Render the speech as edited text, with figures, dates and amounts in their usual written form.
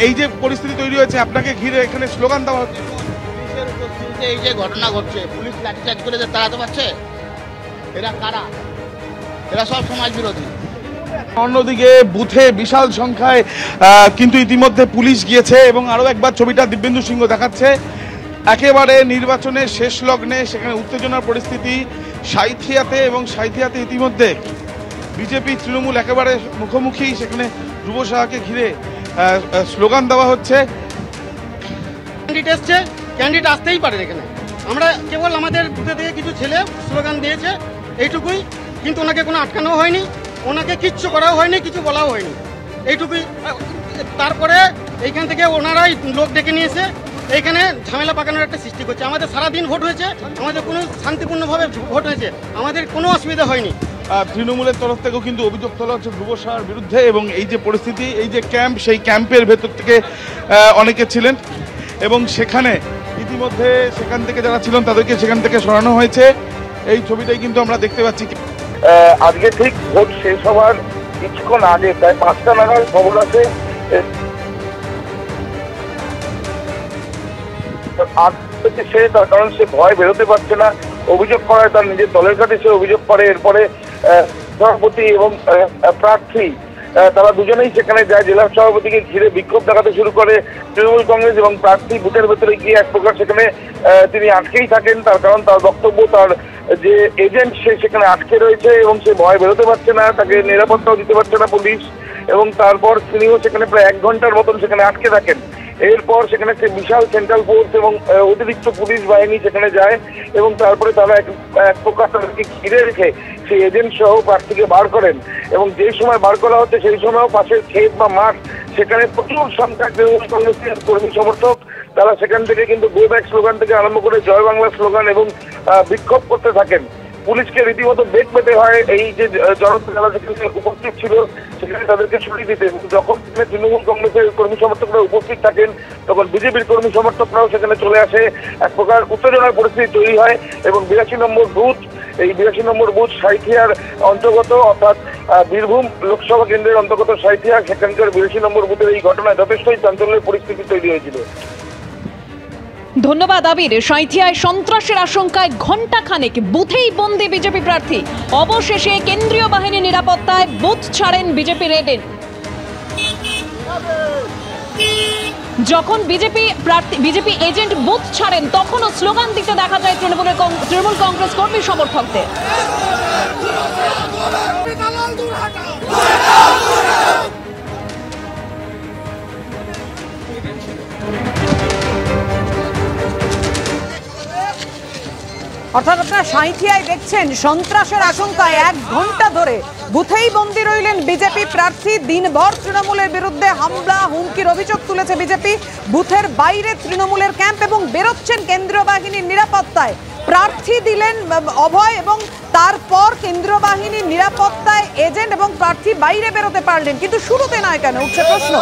এই যে পরিস্থিতি তৈরি হয়েছে আপনাকে ঘিরে এখানে স্লোগান দেওয়া হচ্ছে, পুলিশের উপস্থিতিতে এই যে ঘটনা ঘটছে, পুলিশ লাঠিচার্জ করে যে তাড়াতে পারছে, এরা কারা? এরা সব সমাজ বিরোধী। অন্যদিকে বুথে বিশাল সংখ্যায় কিন্তু ইতিমধ্যে পুলিশ গিয়েছে এবং আরও একবার ছবিটা দিব্যেন্দু সিংহ দেখাচ্ছে। একেবারে নির্বাচনের শেষ লগ্নে সেখানে উত্তেজনার পরিস্থিতি সাঁইথিয়াতে, এবং সাঁইথিয়াতে ইতিমধ্যে বিজেপি তৃণমূল একেবারে মুখোমুখি। সেখানে ধ্রুব সাহাকে ঘিরে স্লোগান দেওয়া হচ্ছে। ক্যান্ডিডেট এসছে, ক্যান্ডিডেট আসতেই পারে এখানে। আমরা কেবল আমাদের বুথে থেকে কিছু ছেলে স্লোগান দিয়েছে এইটুকুই, কিন্তু ওনাকে কোনো আটকানো হয়নি, ওনাকে কিচ্ছু করাও হয়নি, কিছু বলাও হয়নি, এইটুকুই। তারপরে এইখান থেকে ওনারাই লোক ডেকে নিয়েছে, এইখানে ঝামেলা পাকানোর একটা সৃষ্টি করছে। আমাদের সারাদিন ভোট হয়েছে, আমাদের কোনো শান্তিপূর্ণভাবে ভোট হয়েছে, আমাদের কোনো অসুবিধা হয়নি। তৃণমূলের তরফ থেকেও কিন্তু অভিযোগ তোলা হচ্ছে ধ্রুব সাহার বিরুদ্ধে, এবং এই যে পরিস্থিতি, এই যে ক্যাম্প, সেই ক্যাম্পের ভেতর থেকে অনেকে ছিলেন এবং সেখানে ইতিমধ্যে সেখান থেকে যারা ছিলেন তাদেরকে সেখান থেকে সরানো হয়েছে। এই ছবিটাই কিন্তু আমরা দেখতে পাচ্ছি। আজকে ঠিক ভোট শেষ হওয়ার কিছুক্ষণ আগে প্রায় 5টা নাগাদ খবর আছে সে, তার কারণ সে ভয় বেরোতে পারছে না, অভিযোগ করায় তার নিজের দলের কাছে সে অভিযোগ করে। এরপরে সভাপতি এবং প্রার্থী তারা দুজনেই সেখানে যায়, জেলা সভাপতিকে ঘিরে বিক্ষোভ দেখাতে শুরু করে তৃণমূল কংগ্রেস, এবং প্রার্থী বুথের ভেতরে গিয়ে এক প্রকার সেখানে তিনি আটকেই থাকেন। তার কারণ তার বক্তব্য, তার যে এজেন্ট সে সেখানে আটকে রয়েছে এবং সে ভয় বেরোতে পারছে না, তাকে নিরাপত্তাও দিতে পারছে না পুলিশ। এবং তারপর তিনিও সেখানে প্রায় 1 ঘন্টার মতন সেখানে আটকে থাকেন। এরপর সেখানে সে বিশাল সেন্ট্রাল ফোর্স এবং অতিরিক্ত পুলিশ বাহিনী সেখানে যায়, এবং তারপরে তারা এক প্রকার তাদেরকে ঘিরে রেখে সেই এজেন্ট সহ প্রার্থীকে বার করেন। এবং যে সময় বার করা হচ্ছে সেই সময়ও পাশের ক্ষেত বা মাঠ, সেখানে প্রচুর সংখ্যক তৃণমূল কংগ্রেসের কর্মী সমর্থক তারা সেখান থেকে কিন্তু গো ব্যাক স্লোগান থেকে আরম্ভ করে জয় বাংলা স্লোগান এবং বিক্ষোভ করতে থাকেন। পুলিশকে রীতিমতো বেগ পেতে হয় এই যে জনতা যারা সেখানে উপস্থিত ছিল সেখানে তাদেরকে সরিয়ে দিতে। যখন তৃণমূল কংগ্রেসের কর্মী সমর্থকরা উপস্থিত থাকেন তখন বিজেপির কর্মী সমর্থকরাও সেখানে চলে আসে। এক প্রকার উত্তেজনার পরিস্থিতি তৈরি হয় এবং 82 নম্বর বুথ, এই 82 নম্বর বুথ সাঁইথিয়ার অন্তর্গত, অর্থাৎ বীরভূম লোকসভা কেন্দ্রের অন্তর্গত সাঁইথিয়া, সেখানকার 82 নম্বর বুথের এই ঘটনায় যথেষ্টই চাঞ্চল্যের পরিস্থিতি তৈরি হয়েছিল। ধন্যবাদ আবির। সাঁইথিয়ায় সন্ত্রাসের আশঙ্কায় ঘণ্টাখানেক বুথেই বন্দী বিজেপি প্রার্থী। অবশেষে কেন্দ্রীয় বাহিনী নিরাপত্তায় বুথ ছাড়েন বিজেপির এজেন্ট। যখন বিজেপি এজেন্ট বুথ ছাড়েন তখনও স্লোগান দিতে দেখা যায় তৃণমূল কংগ্রেস কর্মী সমর্থকদের। অর্থাৎ আপনারা সাঁইথিয়ায় দেখছেন সন্ত্রাসের আশঙ্কায় 1 ঘন্টা ধরে বুথেই বন্দী রইলেন বিজেপি প্রার্থী। দিনভর তৃণমূলের বিরুদ্ধে হামলা হুমকির অভিযোগ তুলেছে বিজেপি। বুথের বাইরে তৃণমূলের ক্যাম্প এবং বেরোচ্ছেন কেন্দ্রীয় বাহিনীর নিরাপত্তায়। প্রার্থী দিলেন অভয় এবং তারপর কেন্দ্রীয় বাহিনীর নিরাপত্তায় এজেন্ট এবং প্রার্থী বাইরে বেরোতে পারলেন, কিন্তু শুরুতে নয় কেন, উঠছে প্রশ্ন।